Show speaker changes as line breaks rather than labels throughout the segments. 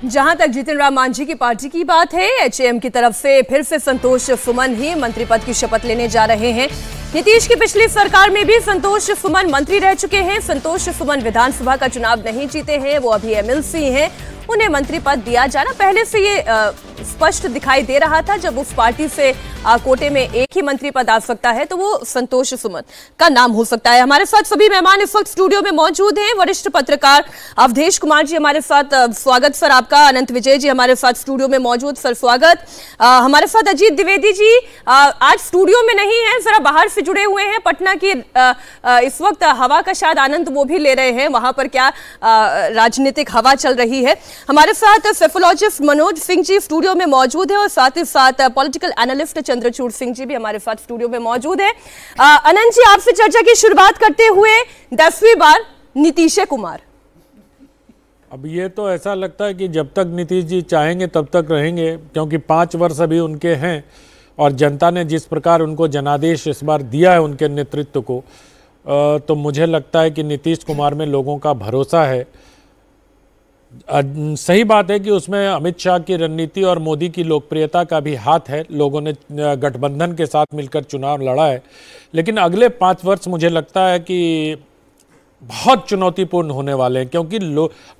जहां तक जीतन राम मांझी की पार्टी की बात है, एचएएम की तरफ से फिर से संतोष सुमन ही मंत्री पद की शपथ लेने जा रहे हैं। नीतीश की पिछली सरकार में भी संतोष सुमन मंत्री रह चुके हैं। संतोष सुमन विधानसभा का चुनाव नहीं जीते हैं, वो अभी एमएलसी हैं। उन्हें मंत्री पद दिया जाना पहले से ये स्पष्ट दिखाई दे रहा था। जब उस पार्टी से कोटे में एक ही मंत्री पद आ सकता है तो वो संतोष सुमन का नाम हो सकता है। हमारे साथ सभी मेहमान इस वक्त स्टूडियो में मौजूद हैं। वरिष्ठ पत्रकार अवधेश कुमार जी हमारे साथ, स्वागत सर आपका। अनंत विजय जी हमारे साथ स्टूडियो में मौजूद, सर स्वागत। हमारे साथ अजीत द्विवेदी जी आज स्टूडियो में नहीं है, जरा बाहर से जुड़े हुए हैं। पटना की इस वक्त हवा का शायद आनंद वो भी ले रहे हैं, वहां पर क्या राजनीतिक हवा चल रही है। हमारे साथ सेफोलॉजिस्ट मनोज सिंह जी स्टूडियो में मौजूद है और साथ ही साथ पॉलिटिकल एनालिस्ट चंद्रचूड़ सिंह जी भी हमारे साथ स्टूडियो में मौजूद है। अनंत जी, आपसे चर्चा की शुरुआत करते हुए 10वीं बार नीतीश कुमार।
अब ये तो ऐसा लगता है कि जब तक नीतीश जी चाहेंगे तब तक रहेंगे, क्योंकि 5 वर्ष अभी उनके हैं और जनता ने जिस प्रकार उनको जनादेश इस बार दिया है उनके नेतृत्व को, तो मुझे लगता है कि नीतीश कुमार में लोगों का भरोसा है। सही बात है कि उसमें अमित शाह की रणनीति और मोदी की लोकप्रियता का भी हाथ है। लोगों ने गठबंधन के साथ मिलकर चुनाव लड़ा है, लेकिन अगले 5 वर्ष मुझे लगता है कि बहुत चुनौतीपूर्ण होने वाले हैं, क्योंकि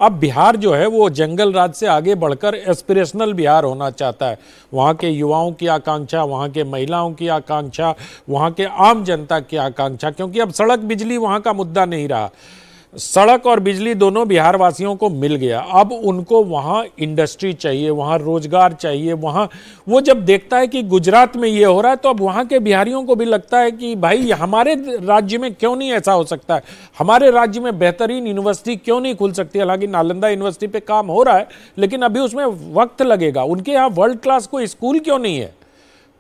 अब बिहार जो है वो जंगल राज से आगे बढ़कर एस्पिरेशनल बिहार होना चाहता है। वहाँ के युवाओं की आकांक्षा, वहाँ के महिलाओं की आकांक्षा, वहाँ के आम जनता की आकांक्षा, क्योंकि अब सड़क बिजली वहाँ का मुद्दा नहीं रहा। सड़क और बिजली दोनों बिहार वासियों को मिल गया। अब उनको वहाँ इंडस्ट्री चाहिए, वहाँ रोजगार चाहिए। वहाँ वो जब देखता है कि गुजरात में ये हो रहा है, तो अब वहाँ के बिहारियों को भी लगता है कि भाई हमारे राज्य में क्यों नहीं ऐसा हो सकता है, हमारे राज्य में बेहतरीन यूनिवर्सिटी क्यों नहीं खुल सकती। हालांकि नालंदा यूनिवर्सिटी पे काम हो रहा है, लेकिन अभी उसमें वक्त लगेगा। उनके यहाँ वर्ल्ड क्लास कोई स्कूल क्यों नहीं है?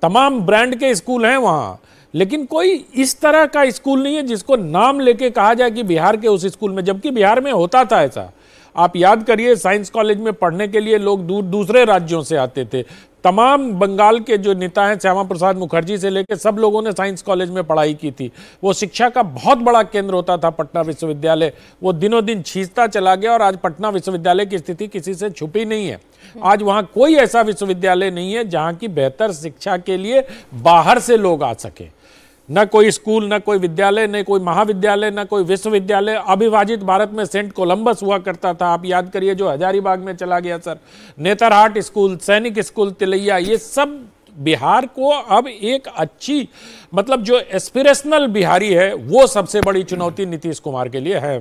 तमाम ब्रांड के स्कूल हैं वहाँ, लेकिन कोई इस तरह का स्कूल नहीं है जिसको नाम लेके कहा जाए कि बिहार के उस स्कूल में, जबकि बिहार में होता था ऐसा। आप याद करिए, साइंस कॉलेज में पढ़ने के लिए लोग दूसरे राज्यों से आते थे। तमाम बंगाल के जो नेता हैं, श्यामा प्रसाद मुखर्जी से लेकर सब लोगों ने साइंस कॉलेज में पढ़ाई की थी। वो शिक्षा का बहुत बड़ा केंद्र होता था पटना विश्वविद्यालय। वो दिनों दिन छींचता चला गया और आज पटना विश्वविद्यालय की स्थिति किसी से छुपी नहीं है। आज वहाँ कोई ऐसा विश्वविद्यालय नहीं है जहाँ की बेहतर शिक्षा के लिए बाहर से लोग आ सके। न कोई स्कूल, न कोई विद्यालय, न कोई महाविद्यालय, न कोई विश्वविद्यालय। अविभाजित भारत में सेंट कोलंबस हुआ करता था, आप याद करिए, जो हजारीबाग में चला गया सर। नेतरहाट स्कूल, सैनिक स्कूल, तिलैया, ये सब बिहार को अब एक अच्छी, मतलब जो एस्पिरेशनल बिहारी है, वो सबसे बड़ी चुनौती नीतीश कुमार के लिए है।